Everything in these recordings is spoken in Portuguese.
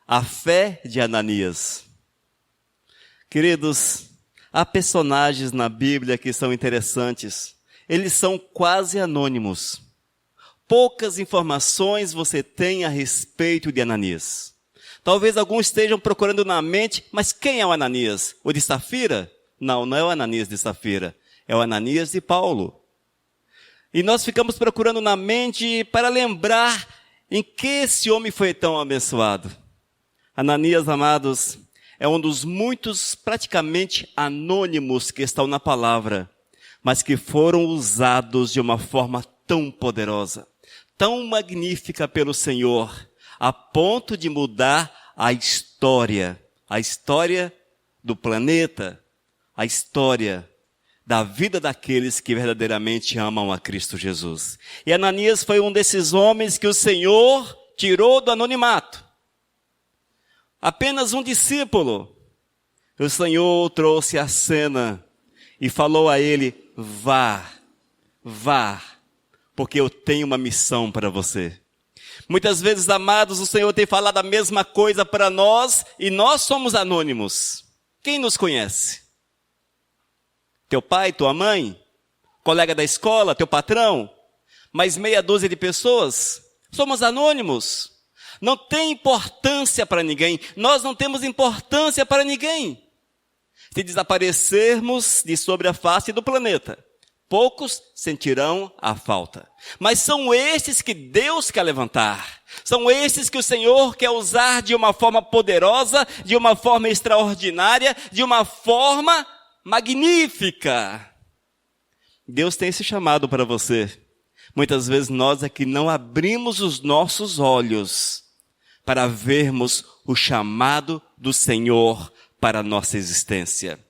A fé de Ananias. Queridos, há personagens na Bíblia que são interessantes. Eles são quase anônimos. Poucas informações você tem a respeito de Ananias. Talvez alguns estejam procurando na mente, mas quem é o Ananias? O de Safira? Não, não é o Ananias de Safira. É o Ananias de Paulo. E nós ficamos procurando na mente para lembrar em que esse homem foi tão abençoado. Ananias, amados, é um dos muitos praticamente anônimos que estão na palavra, mas que foram usados de uma forma tão poderosa, tão magnífica pelo Senhor, a ponto de mudar a história do planeta, a história da vida daqueles que verdadeiramente amam a Cristo Jesus. E Ananias foi um desses homens que o Senhor tirou do anonimato. Apenas um discípulo. O Senhor trouxe a cena e falou a ele: vá, porque eu tenho uma missão para você. Muitas vezes, amados, o Senhor tem falado a mesma coisa para nós e nós somos anônimos. Quem nos conhece? Teu pai, tua mãe, colega da escola, teu patrão, mais meia dúzia de pessoas. Somos anônimos. Não tem importância para ninguém. Nós não temos importância para ninguém. Se desaparecermos de sobre a face do planeta, poucos sentirão a falta. Mas são estes que Deus quer levantar. São estes que o Senhor quer usar de uma forma poderosa, de uma forma extraordinária, de uma forma magnífica. Deus tem esse chamado para você. Muitas vezes nós é que não abrimos os nossos olhos para vermos o chamado do Senhor para a nossa existência.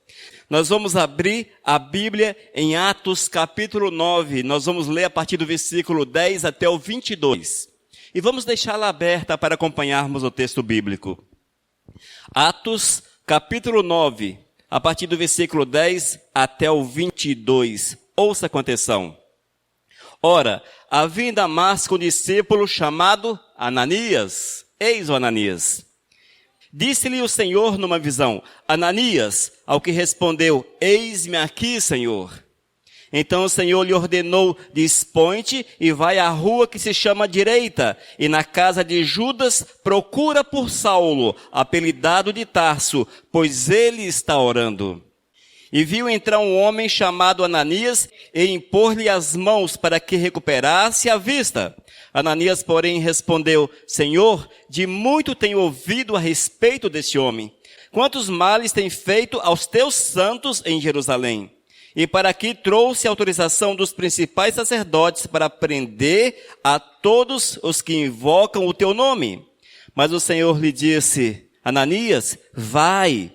Nós vamos abrir a Bíblia em Atos capítulo 9. Nós vamos ler a partir do versículo 10 até o 22. E vamos deixá-la aberta para acompanharmos o texto bíblico. Atos capítulo 9, a partir do versículo 10 até o 22. Ouça com atenção. Ora, havia em Damasco um discípulo chamado Ananias. Eis o Ananias. Disse-lhe o Senhor numa visão: Ananias, ao que respondeu: eis-me aqui, Senhor. Então o Senhor lhe ordenou: dispõe-te e vai à rua que se chama Direita, e na casa de Judas procura por Saulo, apelidado de Tarso, pois ele está orando. E viu entrar um homem chamado Ananias e impor-lhe as mãos para que recuperasse a vista. Ananias, porém, respondeu: Senhor, de muito tenho ouvido a respeito deste homem. Quantos males tem feito aos teus santos em Jerusalém? E para aqui trouxe autorização dos principais sacerdotes para prender a todos os que invocam o teu nome. Mas o Senhor lhe disse: Ananias, vai,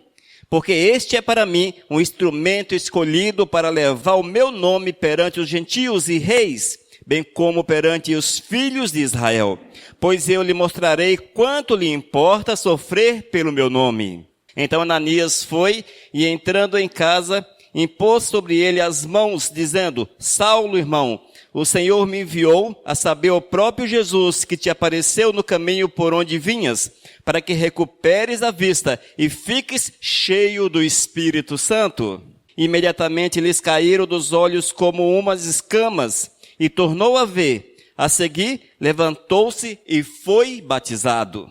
porque este é para mim um instrumento escolhido para levar o meu nome perante os gentios e reis, bem como perante os filhos de Israel. Pois eu lhe mostrarei quanto lhe importa sofrer pelo meu nome. Então Ananias foi e, entrando em casa, impôs sobre ele as mãos, dizendo: Saulo, irmão, o Senhor me enviou, a saber, o próprio Jesus, que te apareceu no caminho por onde vinhas, para que recuperes a vista e fiques cheio do Espírito Santo. Imediatamente lhes caíram dos olhos como umas escamas, e tornou a ver. A seguir, levantou-se e foi batizado.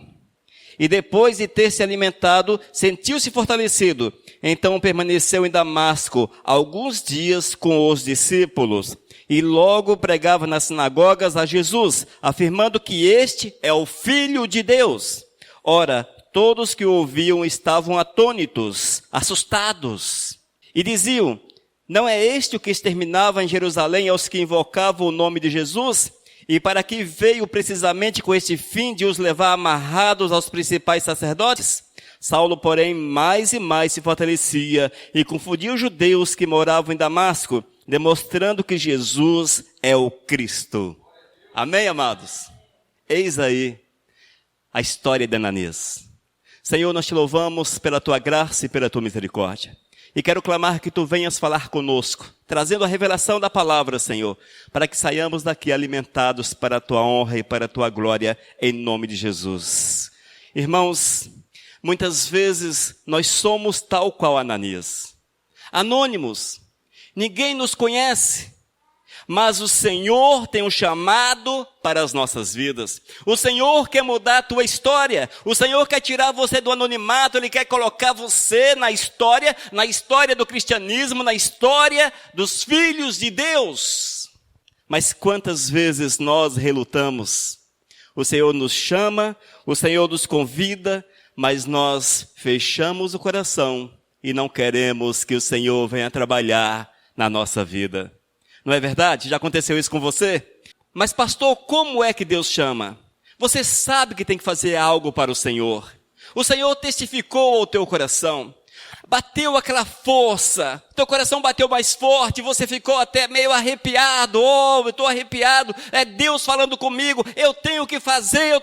E depois de ter se alimentado, sentiu-se fortalecido. Então permaneceu em Damasco alguns dias com os discípulos. E logo pregava nas sinagogas a Jesus, afirmando que este é o Filho de Deus. Ora, todos que o ouviam estavam atônitos, assustados. E diziam: não é este o que exterminava em Jerusalém aos que invocavam o nome de Jesus? E para que veio precisamente com este fim de os levar amarrados aos principais sacerdotes? Saulo, porém, mais e mais se fortalecia e confundia os judeus que moravam em Damasco, demonstrando que Jesus é o Cristo. Amém, amados? Eis aí a história de Ananias. Senhor, nós te louvamos pela tua graça e pela tua misericórdia. E quero clamar que tu venhas falar conosco, trazendo a revelação da palavra, Senhor, para que saiamos daqui alimentados para a tua honra e para a tua glória, em nome de Jesus. Irmãos, muitas vezes nós somos tal qual Ananias, anônimos, ninguém nos conhece, mas o Senhor tem um chamado para as nossas vidas. O Senhor quer mudar a tua história, o Senhor quer tirar você do anonimato, Ele quer colocar você na história do cristianismo, na história dos filhos de Deus. Mas quantas vezes nós relutamos? O Senhor nos chama, o Senhor nos convida, mas nós fechamos o coração e não queremos que o Senhor venha trabalhar na nossa vida. Não é verdade? Já aconteceu isso com você? Mas pastor, como é que Deus chama? Você sabe que tem que fazer algo para o Senhor. O Senhor testificou ao teu coração. Bateu aquela força, teu coração bateu mais forte, você ficou até meio arrepiado. Oh, eu estou arrepiado, é Deus falando comigo, eu tenho que fazer,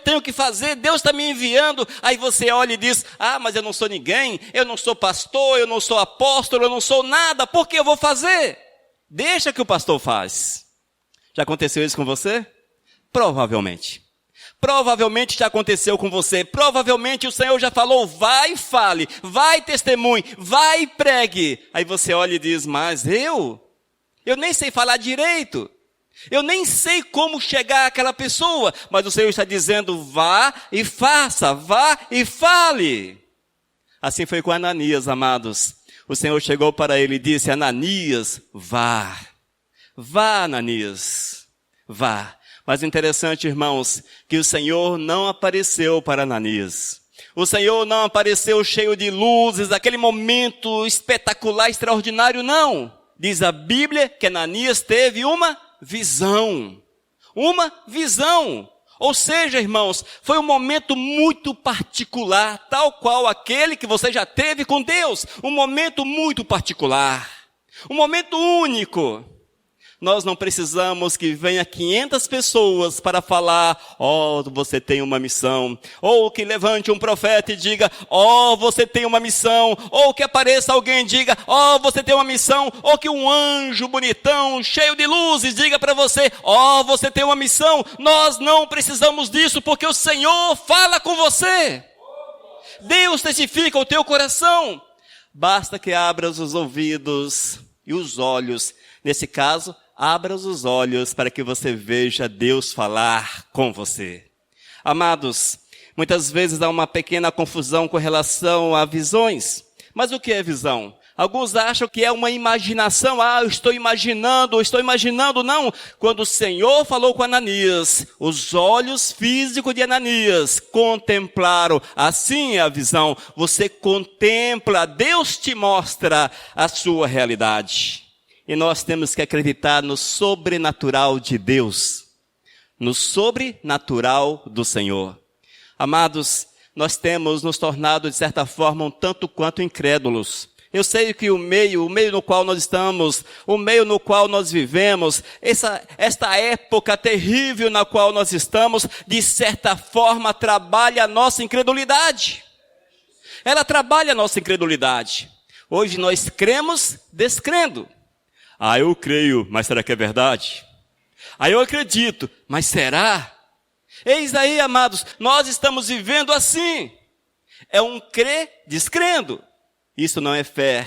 Deus está me enviando. Aí você olha e diz, mas eu não sou ninguém, eu não sou pastor, eu não sou apóstolo, eu não sou nada, por que eu vou fazer? Deixa que o pastor faz. Já aconteceu isso com você? Provavelmente. Provavelmente já aconteceu com você. Provavelmente o Senhor já falou, vai e fale, vai testemunhe, vai e pregue. Aí você olha e diz, mas eu nem sei falar direito. Eu nem sei como chegar àquela pessoa. Mas o Senhor está dizendo, vá e faça, vá e fale. Assim foi com Ananias, amados. O Senhor chegou para ele e disse, Ananias, vá. Vá, Ananias, vá. Mas o interessante, irmãos, que o Senhor não apareceu para Ananias. O Senhor não apareceu cheio de luzes, aquele momento espetacular, extraordinário, não. Diz a Bíblia que Ananias teve uma visão. Uma visão. Ou seja, irmãos, foi um momento muito particular, tal qual aquele que você já teve com Deus. Um momento muito particular. Um momento único. Nós não precisamos que venha 500 pessoas para falar, você tem uma missão. Ou que levante um profeta e diga, você tem uma missão. Ou que apareça alguém e diga, você tem uma missão. Ou que um anjo bonitão, cheio de luzes, diga para você, você tem uma missão. Nós não precisamos disso, porque o Senhor fala com você. Deus testifica o teu coração. Basta que abras os ouvidos e os olhos. Nesse caso, abra os olhos para que você veja Deus falar com você. Amados, muitas vezes há uma pequena confusão com relação a visões. Mas o que é visão? Alguns acham que é uma imaginação. Eu estou imaginando. Não. Quando o Senhor falou com Ananias, os olhos físicos de Ananias contemplaram. Assim é a visão. Você contempla, Deus te mostra a sua realidade. E nós temos que acreditar no sobrenatural de Deus, no sobrenatural do Senhor. Amados, nós temos nos tornado, de certa forma, um tanto quanto incrédulos. Eu sei que o meio no qual nós estamos, o meio no qual nós vivemos, esta época terrível na qual nós estamos, de certa forma, trabalha a nossa incredulidade. Ela trabalha a nossa incredulidade. Hoje nós cremos descrendo. Eu creio, mas será que é verdade? Eu acredito, mas será? Eis aí, amados, nós estamos vivendo assim. É um crer descrendo. Isso não é fé.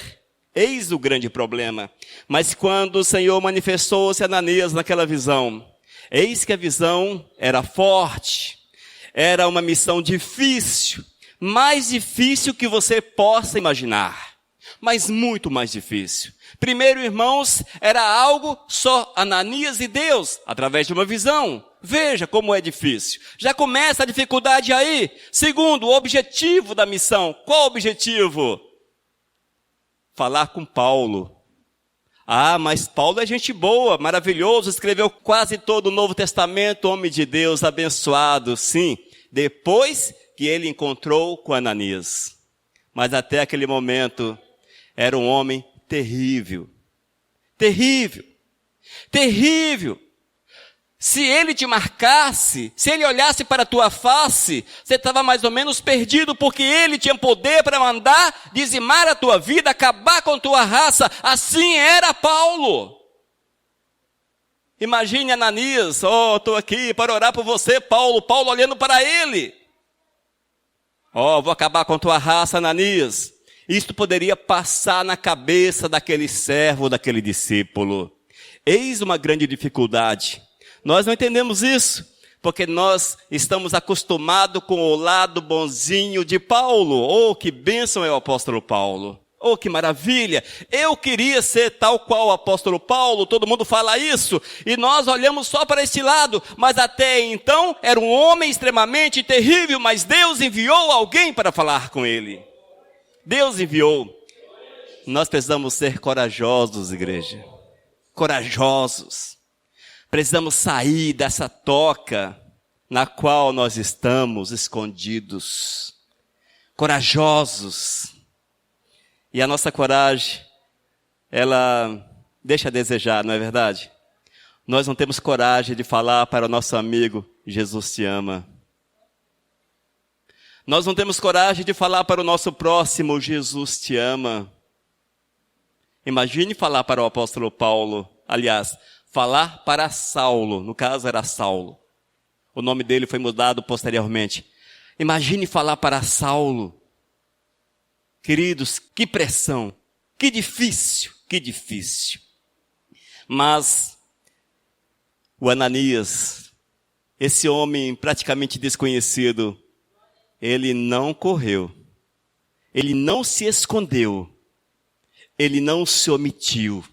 Eis o grande problema. Mas quando o Senhor manifestou-se a Ananias naquela visão, eis que a visão era forte. Era uma missão difícil. Mais difícil que você possa imaginar. Mas muito mais difícil. Primeiro, irmãos, era algo só Ananias e Deus, através de uma visão. Veja como é difícil. Já começa a dificuldade aí. Segundo, o objetivo da missão. Qual o objetivo? Falar com Paulo. Mas Paulo é gente boa, maravilhoso, escreveu quase todo o Novo Testamento, homem de Deus, abençoado, sim. Depois que ele encontrou com Ananias. Mas até aquele momento, era um homem terrível. Terrível. Terrível. Se ele te marcasse, se ele olhasse para a tua face, você estava mais ou menos perdido, porque ele tinha poder para mandar dizimar a tua vida, acabar com a tua raça. Assim era Paulo. Imagine Ananias, estou aqui para orar por você, Paulo olhando para ele. Vou acabar com tua raça, Ananias. Isto poderia passar na cabeça daquele servo, daquele discípulo. Eis uma grande dificuldade. Nós não entendemos isso, porque nós estamos acostumados com o lado bonzinho de Paulo. Que bênção é o apóstolo Paulo. Que maravilha! Eu queria ser tal qual o apóstolo Paulo, todo mundo fala isso, e nós olhamos só para este lado, mas até então era um homem extremamente terrível, mas Deus enviou alguém para falar com ele. Deus enviou. Nós precisamos ser corajosos, igreja. Corajosos. Precisamos sair dessa toca na qual nós estamos escondidos. Corajosos. E a nossa coragem, ela deixa a desejar, não é verdade? Nós não temos coragem de falar para o nosso amigo, Jesus te ama. Nós não temos coragem de falar para o nosso próximo, Jesus te ama. Imagine falar para o apóstolo Paulo, aliás, falar para Saulo, no caso era Saulo. O nome dele foi mudado posteriormente. Imagine falar para Saulo. Queridos, que pressão, que difícil, que difícil. Mas o Ananias, esse homem praticamente desconhecido, ele não correu, ele não se escondeu, ele não se omitiu,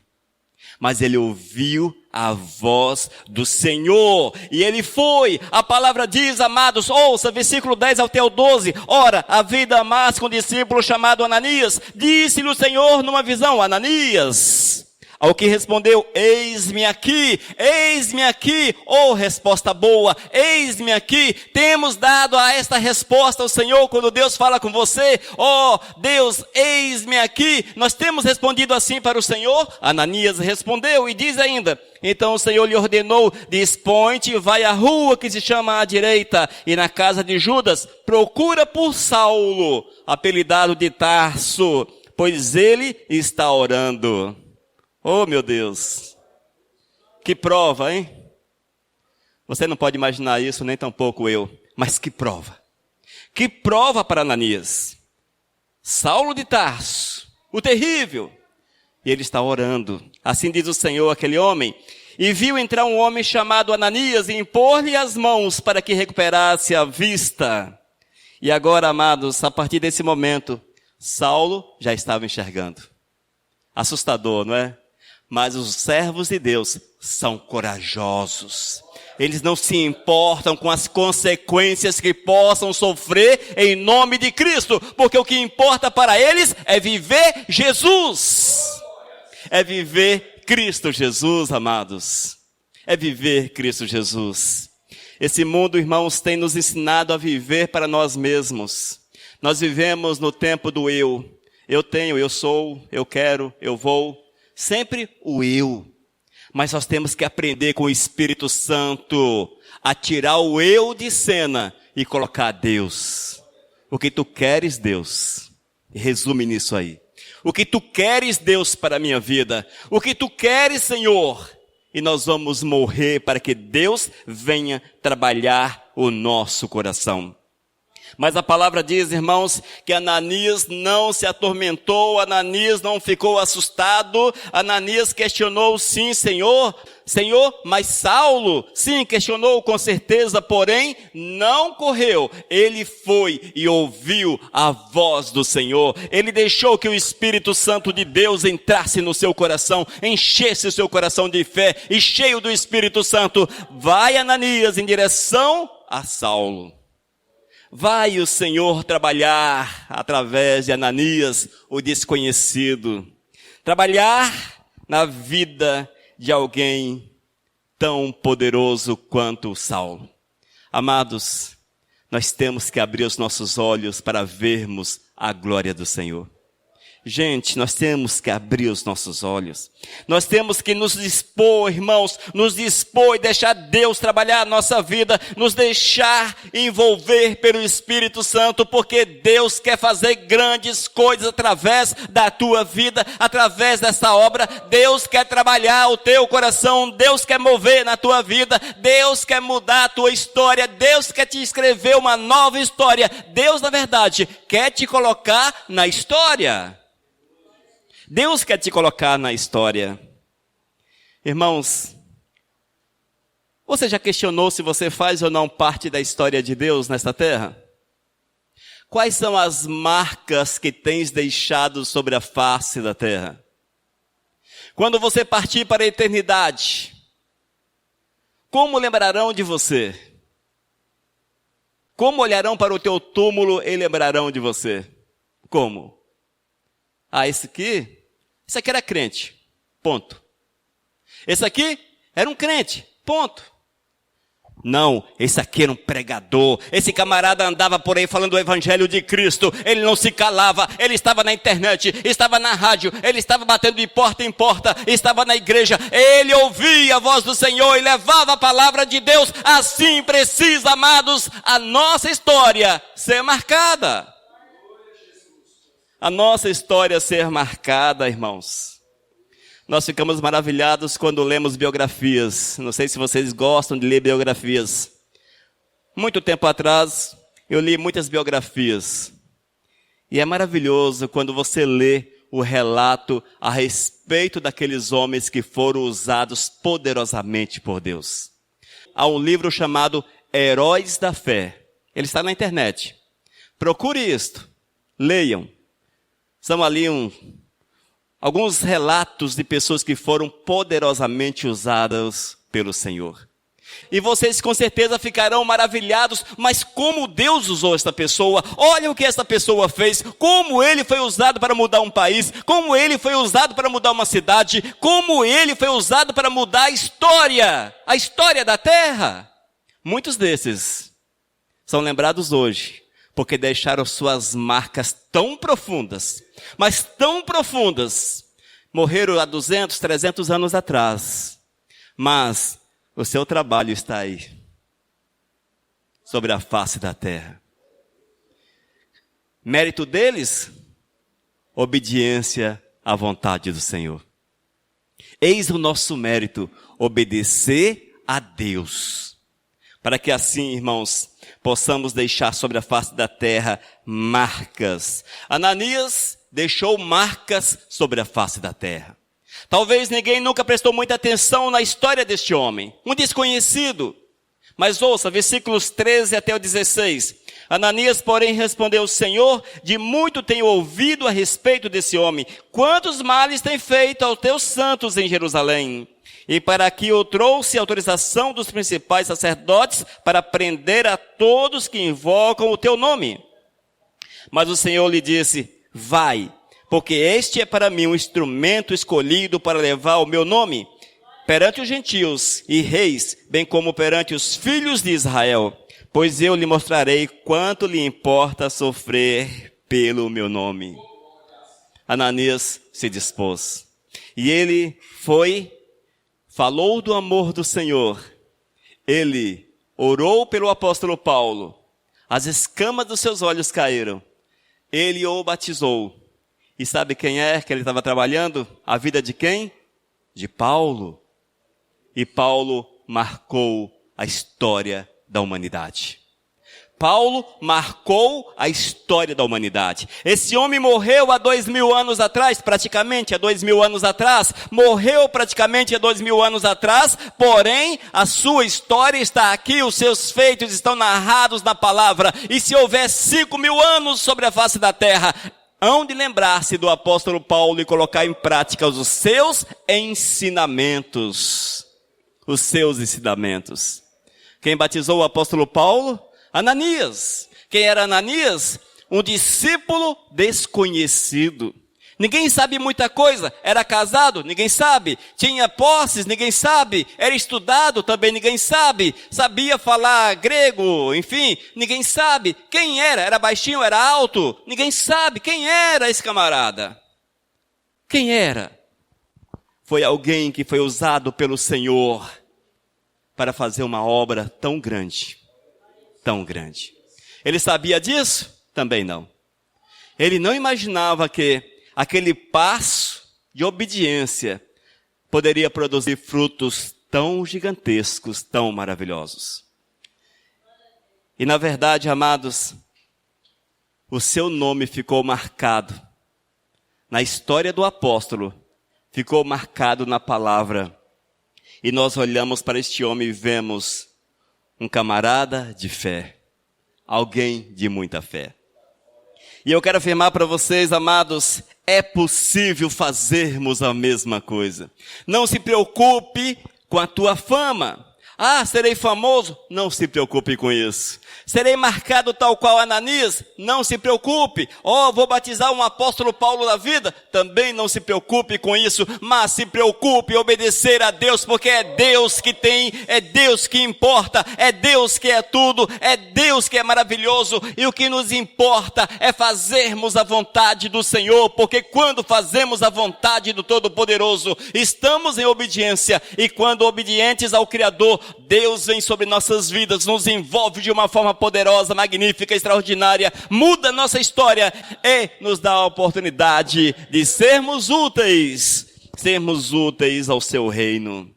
mas ele ouviu a voz do Senhor, e ele foi. A palavra diz, amados, ouça, versículo 10 até o 12, ora, havia Damasco um discípulo chamado Ananias, disse-lhe o Senhor numa visão, Ananias, ao que respondeu, eis-me aqui, resposta boa, eis-me aqui. Temos dado a esta resposta ao Senhor quando Deus fala com você, Deus, eis-me aqui. Nós temos respondido assim para o Senhor. Ananias respondeu e diz ainda, então o Senhor lhe ordenou, dispõe-te e vai à rua que se chama à direita, e na casa de Judas, procura por Saulo, apelidado de Tarso, pois ele está orando. Meu Deus, que prova, hein? Você não pode imaginar isso, nem tampouco eu, mas que prova para Ananias. Saulo de Tarso, o terrível, e ele está orando. Assim diz o Senhor àquele homem, e viu entrar um homem chamado Ananias e impor-lhe as mãos para que recuperasse a vista. E agora, amados, a partir desse momento, Saulo já estava enxergando. Assustador, não é? Mas os servos de Deus são corajosos. Eles não se importam com as consequências que possam sofrer em nome de Cristo, porque o que importa para eles é viver Jesus. É viver Cristo Jesus, amados. É viver Cristo Jesus. Esse mundo, irmãos, tem nos ensinado a viver para nós mesmos. Nós vivemos no tempo do eu. Eu tenho, eu sou, eu quero, eu vou. Sempre o eu. Mas nós temos que aprender com o Espírito Santo a tirar o eu de cena e colocar Deus. O que tu queres, Deus? Resume nisso aí. O que tu queres, Deus, para a minha vida? O que tu queres, Senhor? E nós vamos morrer para que Deus venha trabalhar o nosso coração. Mas a palavra diz, irmãos, que Ananias não se atormentou, Ananias não ficou assustado, Ananias questionou, sim, Senhor, mas Saulo, sim, questionou com certeza, porém, não correu. Ele foi e ouviu a voz do Senhor. Ele deixou que o Espírito Santo de Deus entrasse no seu coração, enchesse o seu coração de fé, e cheio do Espírito Santo, vai Ananias em direção a Saulo. Vai o Senhor trabalhar através de Ananias, o desconhecido. Trabalhar na vida de alguém tão poderoso quanto Saulo. Amados, nós temos que abrir os nossos olhos para vermos a glória do Senhor. Gente, nós temos que abrir os nossos olhos. Nós temos que nos dispor, irmãos, nos dispor e deixar Deus trabalhar a nossa vida, nos deixar envolver pelo Espírito Santo, porque Deus quer fazer grandes coisas através da tua vida, através dessa obra. Deus quer trabalhar o teu coração, Deus quer mover na tua vida, Deus quer mudar a tua história, Deus quer te escrever uma nova história. Deus, na verdade, quer te colocar na história. Deus quer te colocar na história. Irmãos, você já questionou se você faz ou não parte da história de Deus nesta terra? Quais são as marcas que tens deixado sobre a face da terra? Quando você partir para a eternidade, como lembrarão de você? Como olharão para o teu túmulo e lembrarão de você? Como? Esse aqui era crente, ponto. Esse aqui era um crente, ponto. Não, esse aqui era um pregador, esse camarada andava por aí falando o evangelho de Cristo, ele não se calava, ele estava na internet, estava na rádio, ele estava batendo de porta em porta, estava na igreja, ele ouvia a voz do Senhor e levava a palavra de Deus. Assim precisa, amados, a nossa história ser marcada. A nossa história ser marcada, irmãos. Nós ficamos maravilhados quando lemos biografias. Não sei se vocês gostam de ler biografias. Muito tempo atrás, eu li muitas biografias. E é maravilhoso quando você lê o relato a respeito daqueles homens que foram usados poderosamente por Deus. Há um livro chamado Heróis da Fé. Ele está na internet. Procure isto. Leiam. São ali alguns relatos de pessoas que foram poderosamente usadas pelo Senhor. E vocês com certeza ficarão maravilhados, mas como Deus usou esta pessoa? Olha o que esta pessoa fez, como ele foi usado para mudar um país, como ele foi usado para mudar uma cidade, como ele foi usado para mudar a história da terra. Muitos desses são lembrados hoje, porque deixaram suas marcas tão profundas, mas tão profundas, morreram há 200, 300 anos atrás, mas o seu trabalho está aí, sobre a face da terra. Mérito deles? Obediência à vontade do Senhor. Eis o nosso mérito, obedecer a Deus, para que assim, irmãos, possamos deixar sobre a face da terra marcas. Ananias deixou marcas sobre a face da terra. Talvez ninguém nunca prestou muita atenção na história deste homem, um desconhecido. Mas ouça, versículos 13 até o 16. Ananias, porém, respondeu: Senhor, de muito tenho ouvido a respeito desse homem. Quantos males tem feito aos teus santos em Jerusalém? E para aqui eu trouxe autorização dos principais sacerdotes para prender a todos que invocam o teu nome. Mas o Senhor lhe disse: vai, porque este é para mim um instrumento escolhido para levar o meu nome perante os gentios e reis, bem como perante os filhos de Israel. Pois eu lhe mostrarei quanto lhe importa sofrer pelo meu nome. Ananias se dispôs. E ele falou do amor do Senhor. Ele orou pelo apóstolo Paulo. As escamas dos seus olhos caíram. Ele o batizou. E sabe quem é que ele estava trabalhando? A vida de quem? De Paulo. E Paulo marcou a história da humanidade. Paulo marcou a história da humanidade. Esse homem morreu há 2000 anos atrás, praticamente há 2000 anos atrás. Morreu praticamente há 2000 anos atrás, porém a sua história está aqui, os seus feitos estão narrados na palavra. E se houver 5000 anos sobre a face da terra, hão de lembrar-se do apóstolo Paulo e colocar em prática os seus ensinamentos. Os seus ensinamentos. Quem batizou o apóstolo Paulo? Ananias. Quem era Ananias? Um discípulo desconhecido. Ninguém sabe muita coisa. Era casado? Ninguém sabe. Tinha posses? Ninguém sabe. Era estudado? Também ninguém sabe. Sabia falar grego? Enfim, ninguém sabe. Quem era? Era baixinho? Era alto? Ninguém sabe. Quem era esse camarada? Quem era? Foi alguém que foi usado pelo Senhor para fazer uma obra tão grande, tão grande. Ele sabia disso? Também não. Ele não imaginava que aquele passo de obediência poderia produzir frutos tão gigantescos, tão maravilhosos. E na verdade, amados, o seu nome ficou marcado na história do apóstolo, ficou marcado na palavra. E nós olhamos para este homem e vemos um camarada de fé, alguém de muita fé. E eu quero afirmar para vocês, amados, é possível fazermos a mesma coisa. Não se preocupe com a tua fama. Ah, serei famoso? Não se preocupe com isso. Serei marcado tal qual Ananias? Não se preocupe. Oh, vou batizar um apóstolo Paulo da vida? Também não se preocupe com isso. Mas se preocupe em obedecer a Deus, porque é Deus que tem, é Deus que importa, é Deus que é tudo, é Deus que é maravilhoso. E o que nos importa é fazermos a vontade do Senhor, porque quando fazemos a vontade do Todo-Poderoso, estamos em obediência. E quando obedientes ao Criador, Deus vem sobre nossas vidas, nos envolve de uma forma poderosa, magnífica, extraordinária, muda nossa história e nos dá a oportunidade de sermos úteis ao seu reino.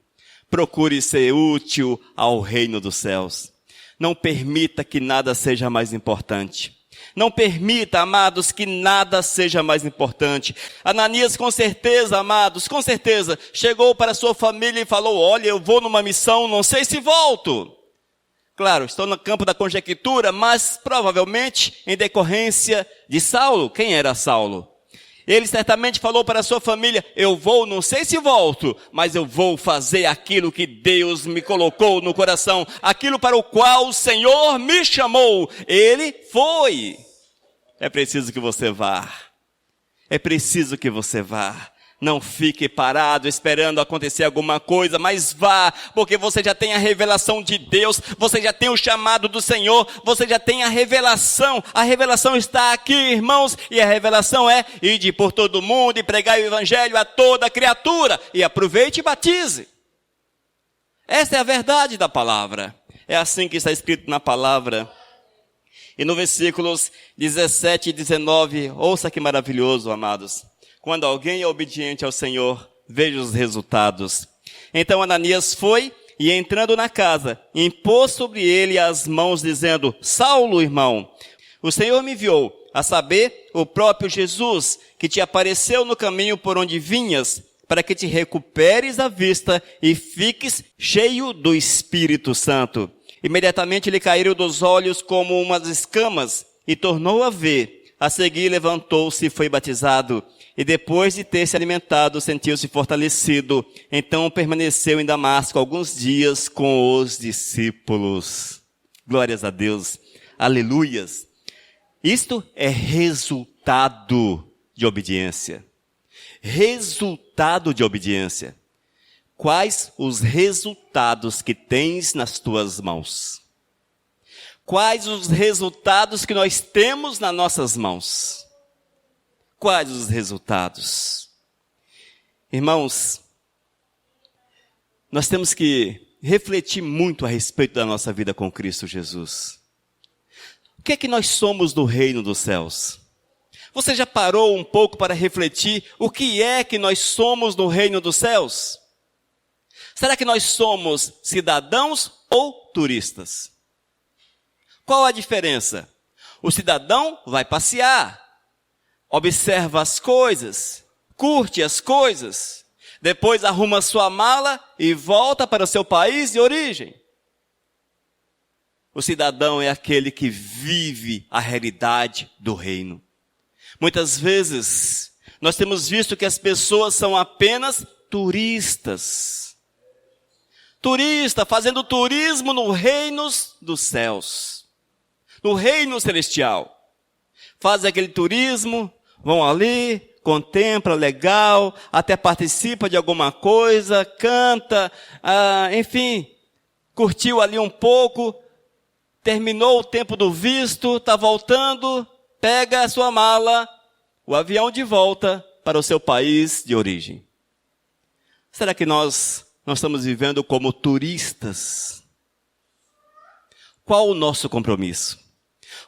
Procure ser útil ao reino dos céus. Não permita que nada seja mais importante. Não permita, amados, que nada seja mais importante. Ananias, com certeza, amados, com certeza, chegou para sua família e falou: olha, eu vou numa missão, não sei se volto. Claro, estou no campo da conjectura, mas provavelmente em decorrência de Saulo. Quem era Saulo? Ele certamente falou para a sua família: eu vou, não sei se volto, mas eu vou fazer aquilo que Deus me colocou no coração, aquilo para o qual o Senhor me chamou. Ele foi. É preciso que você vá. É preciso que você vá. Não fique parado esperando acontecer alguma coisa, mas vá, porque você já tem a revelação de Deus, você já tem o chamado do Senhor, você já tem a revelação está aqui, irmãos, e a revelação é: ide por todo mundo e pregai o evangelho a toda criatura, e aproveite e batize. Essa é a verdade da palavra, é assim que está escrito na palavra. E no versículos 17 e 19, ouça que maravilhoso, amados. Quando alguém é obediente ao Senhor, veja os resultados. Então Ananias foi e, entrando na casa, impôs sobre ele as mãos, dizendo: Saulo, irmão, o Senhor me enviou, a saber, o próprio Jesus, que te apareceu no caminho por onde vinhas, para que te recuperes a vista e fiques cheio do Espírito Santo. Imediatamente lhe caíram dos olhos como umas escamas, e tornou a ver. A seguir levantou-se e foi batizado. E depois de ter se alimentado, sentiu-se fortalecido. Então permaneceu em Damasco alguns dias com os discípulos. Glórias a Deus. Aleluias. Isto é resultado de obediência. Resultado de obediência. Quais os resultados que tens nas tuas mãos? Quais os resultados que nós temos nas nossas mãos? Quais os resultados? Irmãos, nós temos que refletir muito a respeito da nossa vida com Cristo Jesus. O que é que nós somos do reino dos céus? Você já parou um pouco para refletir o que é que nós somos no reino dos céus? Será que nós somos cidadãos ou turistas? Qual a diferença? O cidadão vai passear, observa as coisas, curte as coisas, depois arruma sua mala e volta para o seu país de origem. O cidadão é aquele que vive a realidade do reino. Muitas vezes, nós temos visto que as pessoas são apenas turistas. Turista, fazendo turismo no reino dos céus. No reino celestial. Faz aquele turismo, vão ali, contempla, legal, até participa de alguma coisa, canta, enfim, curtiu ali um pouco, terminou o tempo do visto, está voltando, pega a sua mala, o avião de volta para o seu país de origem. Será que nós não estamos vivendo como turistas? Qual o nosso compromisso?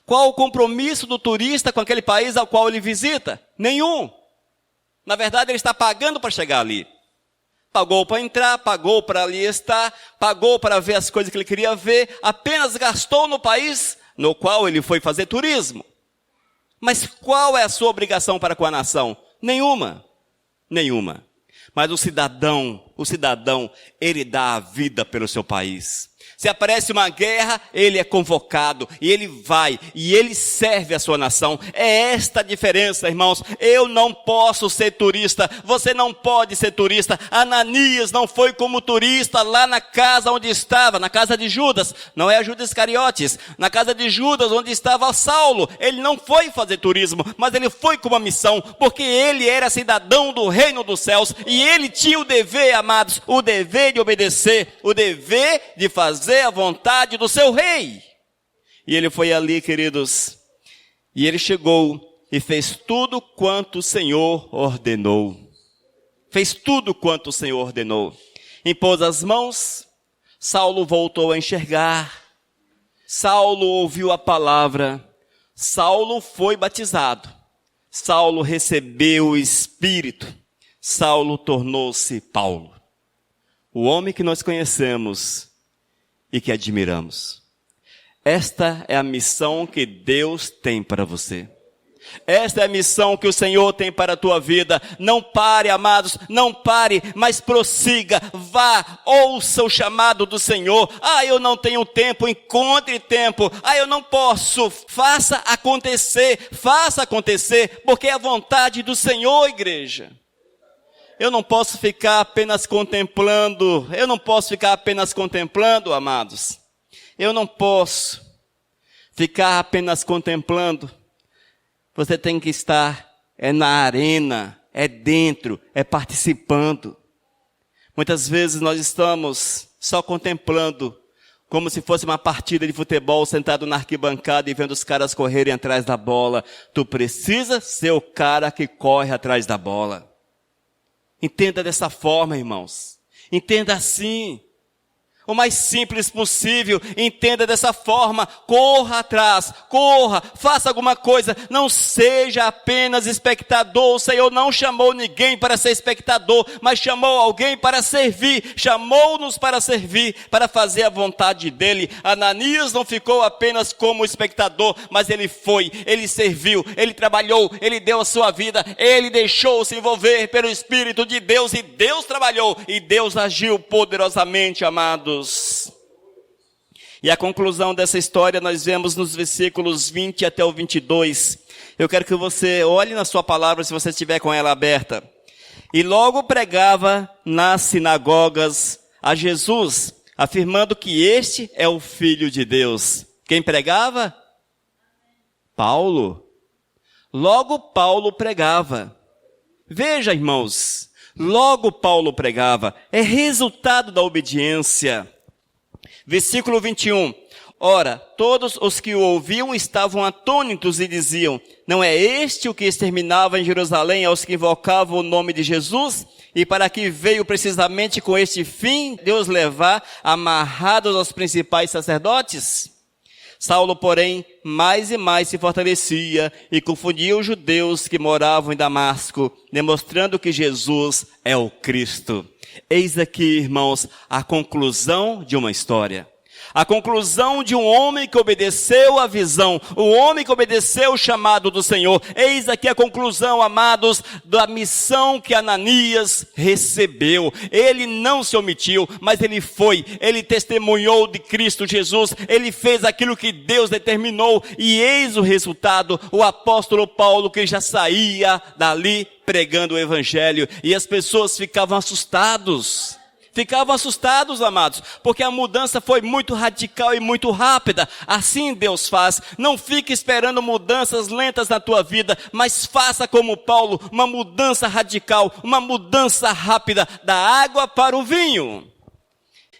Qual o compromisso do turista com aquele país ao qual ele visita? Nenhum. Na verdade, ele está pagando para chegar ali. Pagou para entrar, pagou para ali estar, pagou para ver as coisas que ele queria ver, apenas gastou no país no qual ele foi fazer turismo. Mas qual é a sua obrigação para com a nação? Nenhuma. Nenhuma. Mas o cidadão, ele dá a vida pelo seu país. Se aparece uma guerra, ele é convocado, e ele vai, e ele serve a sua nação. É esta a diferença, irmãos. Eu não posso ser turista, você não pode ser turista. Ananias não foi como turista lá na casa onde estava, na casa de Judas, não é a Judas Iscariotes, na casa de Judas onde estava Saulo. Ele não foi fazer turismo, mas ele foi com uma missão, porque ele era cidadão do reino dos céus, e ele tinha o dever, amados, o dever de obedecer, o dever de fazer a vontade do seu rei. E ele foi ali, queridos, e ele chegou e fez tudo quanto o Senhor ordenou. Fez tudo quanto o Senhor ordenou. Impôs as mãos, Saulo voltou a enxergar, Saulo ouviu a palavra, Saulo foi batizado, Saulo recebeu o Espírito, Saulo tornou-se Paulo. O homem que nós conhecemos e que admiramos. Esta é a missão que Deus tem para você. Esta é a missão que o Senhor tem para a tua vida. Não pare, amados, não pare, mas prossiga, vá, ouça o chamado do Senhor. Eu não tenho tempo, encontre tempo. Eu não posso, faça acontecer, porque é a vontade do Senhor, igreja. Eu não posso ficar apenas contemplando, amados. Eu não posso ficar apenas contemplando. Você tem que estar, na arena, dentro, participando. Muitas vezes nós estamos só contemplando, como se fosse uma partida de futebol, sentado na arquibancada e vendo os caras correrem atrás da bola. Tu precisa ser o cara que corre atrás da bola. Entenda dessa forma, irmãos. Entenda assim. O mais simples possível. Entenda dessa forma. Corra atrás. Corra. Faça alguma coisa. Não seja apenas espectador. O Senhor não chamou ninguém para ser espectador, mas chamou alguém para servir. Chamou-nos para servir, para fazer a vontade dele. Ananias não ficou apenas como espectador, mas ele foi, ele serviu, ele trabalhou, ele deu a sua vida, ele deixou-se envolver pelo Espírito de Deus, e Deus trabalhou, e Deus agiu poderosamente, amados. E a conclusão dessa história nós vemos nos versículos 20 até o 22. Eu quero que você olhe na sua palavra, se você estiver com ela aberta. E logo pregava nas sinagogas a Jesus, afirmando que este é o Filho de Deus. Quem pregava? Paulo. Logo Paulo pregava. Veja, irmãos, logo Paulo pregava. É resultado da obediência. Versículo 21. Ora, todos os que o ouviam estavam atônitos e diziam: não é este o que exterminava em Jerusalém aos que invocavam o nome de Jesus? E para que veio precisamente com este fim Deus levar amarrados aos principais sacerdotes? Saulo, porém, mais e mais se fortalecia e confundia os judeus que moravam em Damasco, demonstrando que Jesus é o Cristo. Eis aqui, irmãos, a conclusão de uma história. A conclusão de um homem que obedeceu a visão, o homem que obedeceu o chamado do Senhor. Eis aqui a conclusão, amados, da missão que Ananias recebeu. Ele não se omitiu, mas ele foi, ele testemunhou de Cristo Jesus, ele fez aquilo que Deus determinou, e eis o resultado, o apóstolo Paulo, que já saía dali pregando o evangelho, e as pessoas ficavam assustados. Ficavam assustados, amados, porque a mudança foi muito radical e muito rápida. Assim Deus faz. Não fique esperando mudanças lentas na tua vida, mas faça como Paulo, uma mudança radical, uma mudança rápida, da água para o vinho.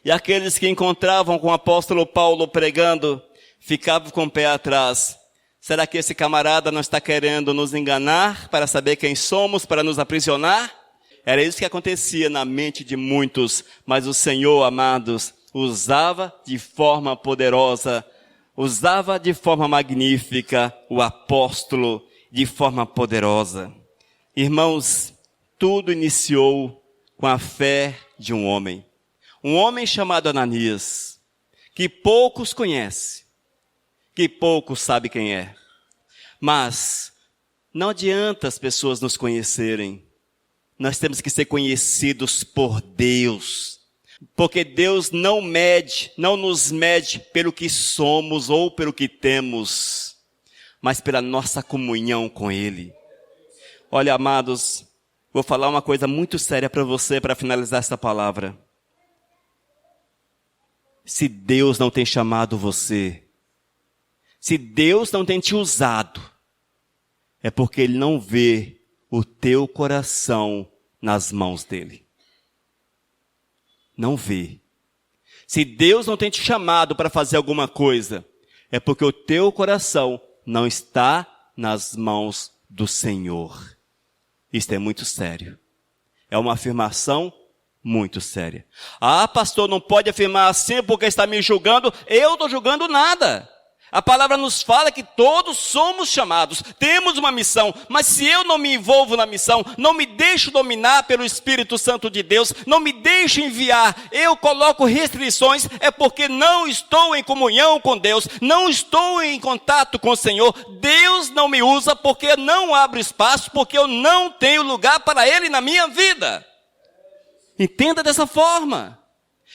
E aqueles que encontravam com o apóstolo Paulo pregando, ficavam com o pé atrás. Será que esse camarada não está querendo nos enganar para saber quem somos, para nos aprisionar? Era isso que acontecia na mente de muitos, mas o Senhor, amados, usava de forma poderosa, usava de forma magnífica o apóstolo de forma poderosa. Irmãos, tudo iniciou com a fé de um homem chamado Ananias, que poucos conhecem, que poucos sabem quem é. Mas não adianta as pessoas nos conhecerem. Nós temos que ser conhecidos por Deus. Porque Deus não nos mede pelo que somos ou pelo que temos, mas pela nossa comunhão com Ele. Olha, amados, vou falar uma coisa muito séria para você para finalizar essa palavra. Se Deus não tem chamado você, se Deus não tem te usado, é porque Ele não vê o teu coração nas mãos dEle. Não vê. Se Deus não tem te chamado para fazer alguma coisa, é porque o teu coração não está nas mãos do Senhor. Isto é muito sério. É uma afirmação muito séria. Ah, pastor, não pode afirmar assim porque está me julgando. Eu não estou julgando nada. A palavra nos fala que todos somos chamados, temos uma missão, mas se eu não me envolvo na missão, não me deixo dominar pelo Espírito Santo de Deus, não me deixo enviar, eu coloco restrições, é porque não estou em comunhão com Deus, não estou em contato com o Senhor. Deus não me usa porque não abre espaço, porque eu não tenho lugar para Ele na minha vida. Entenda dessa forma.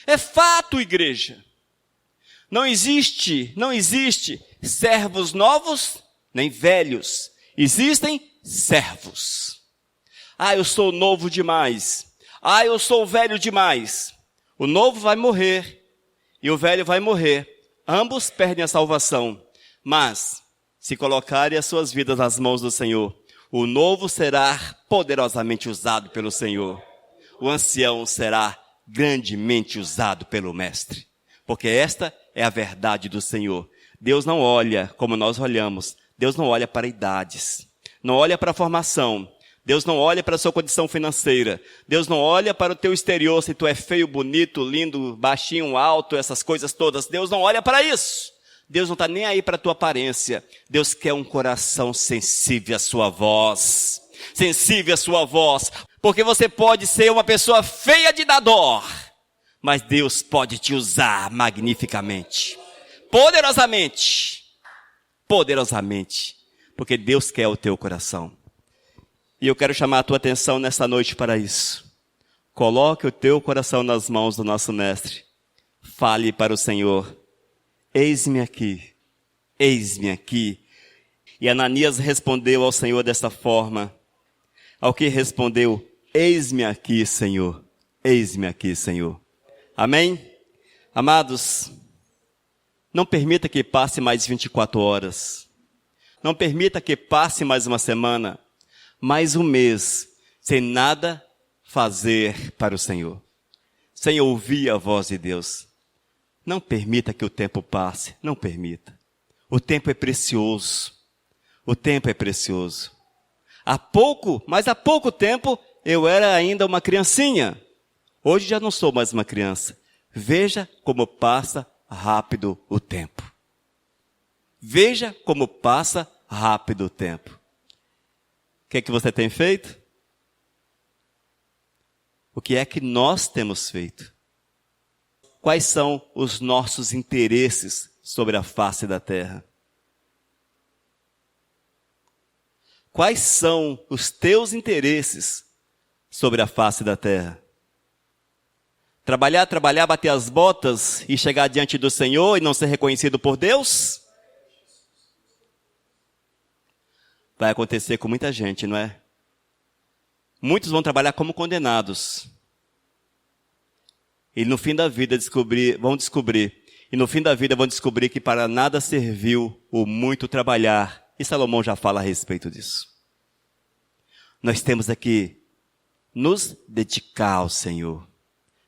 É fato, igreja. Não existe servos novos, nem velhos. Existem servos. Ah, eu sou novo demais. Ah, eu sou velho demais. O novo vai morrer e o velho vai morrer. Ambos perdem a salvação. Mas, se colocarem as suas vidas nas mãos do Senhor, o novo será poderosamente usado pelo Senhor. O ancião será grandemente usado pelo Mestre. Porque esta é a verdade do Senhor. Deus não olha como nós olhamos. Deus não olha para idades. Não olha para a formação. Deus não olha para a sua condição financeira. Deus não olha para o teu exterior, se tu é feio, bonito, lindo, baixinho, alto, essas coisas todas. Deus não olha para isso. Deus não está nem aí para a tua aparência. Deus quer um coração sensível à sua voz. Sensível à sua voz. Porque você pode ser uma pessoa feia de dar dó, mas Deus pode te usar magnificamente, poderosamente, porque Deus quer o teu coração. E eu quero chamar a tua atenção nessa noite para isso. Coloque o teu coração nas mãos do nosso Mestre. Fale para o Senhor: eis-me aqui, eis-me aqui. E Ananias respondeu ao Senhor desta forma. Ao que respondeu: eis-me aqui, Senhor, eis-me aqui, Senhor. Amém? Amados, não permita que passe mais 24 horas. Não permita que passe mais uma semana, mais um mês, sem nada fazer para o Senhor. Sem ouvir a voz de Deus. Não permita que o tempo passe, não permita. O tempo é precioso. O tempo é precioso. Há pouco tempo, eu era ainda uma criancinha. Hoje já não sou mais uma criança. Veja como passa rápido o tempo. Veja como passa rápido o tempo. O que é que você tem feito? O que é que nós temos feito? Quais são os nossos interesses sobre a face da terra? Quais são os teus interesses sobre a face da terra? Trabalhar, bater as botas e chegar diante do Senhor e não ser reconhecido por Deus? Vai acontecer com muita gente, não é? Muitos vão trabalhar como condenados. E no fim da vida vão descobrir que para nada serviu o muito trabalhar. E Salomão já fala a respeito disso. Nós temos aqui nos dedicar ao Senhor.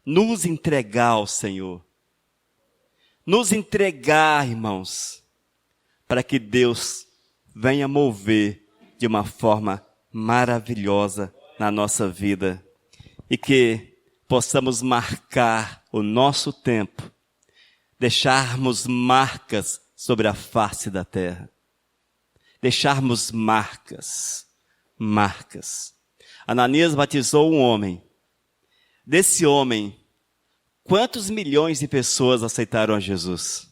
Nos entregar ao Senhor. Nos entregar, irmãos, para que Deus venha mover de uma forma maravilhosa na nossa vida e que possamos marcar o nosso tempo, deixarmos marcas sobre a face da terra. Deixarmos marcas. Ananias batizou um homem. Desse homem, quantos milhões de pessoas aceitaram a Jesus?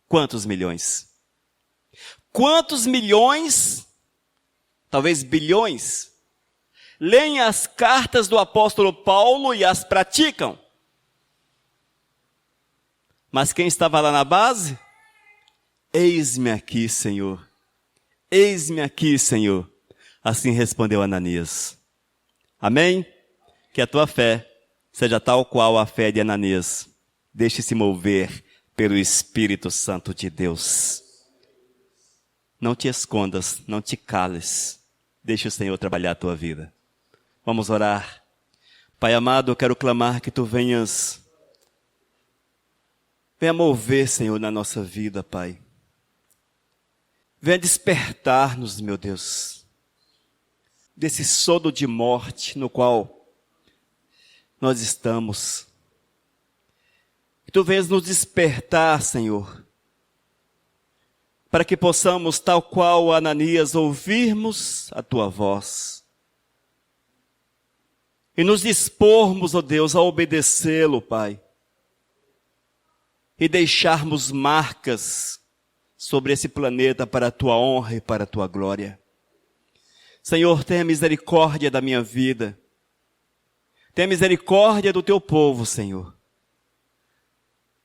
Quantos milhões? Quantos milhões, talvez bilhões, leem as cartas do apóstolo Paulo e as praticam? Mas quem estava lá na base? Eis-me aqui, Senhor. Eis-me aqui, Senhor. Assim respondeu Ananias. Amém? Que a tua fé seja tal qual a fé de Ananias. Deixe-se mover pelo Espírito Santo de Deus. Não te escondas, não te cales. Deixe o Senhor trabalhar a tua vida. Vamos orar. Pai amado, eu quero clamar que tu venha mover, Senhor, na nossa vida, Pai. Venha despertar-nos, meu Deus, desse sono de morte no qual nós estamos. Que tu venhas nos despertar, Senhor, para que possamos, tal qual Ananias, ouvirmos a tua voz e nos dispormos, ó Deus, a obedecê-lo, Pai, e deixarmos marcas sobre esse planeta para a tua honra e para a tua glória. Senhor, tenha misericórdia da minha vida. Tenha misericórdia do teu povo, Senhor,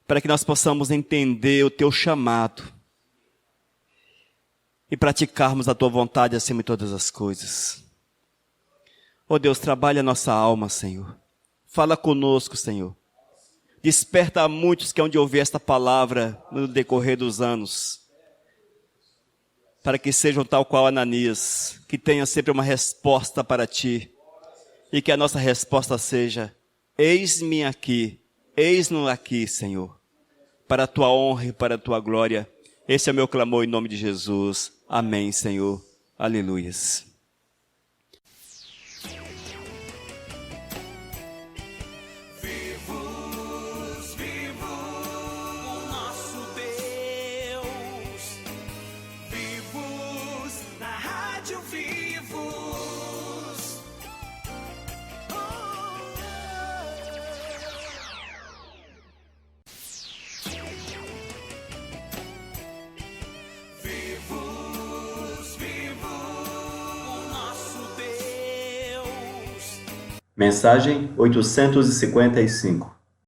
para que nós possamos entender o teu chamado e praticarmos a tua vontade acima de todas as coisas. Ó Deus, trabalha a nossa alma, Senhor. Fala conosco, Senhor. Desperta a muitos que hão de ouvir esta palavra no decorrer dos anos, para que sejam tal qual Ananias, que tenham sempre uma resposta para ti, e que a nossa resposta seja: eis-me aqui, eis-nos aqui, Senhor, para a tua honra e para a tua glória. Esse é o meu clamor em nome de Jesus. Amém, Senhor. Aleluias. Mensagem 855.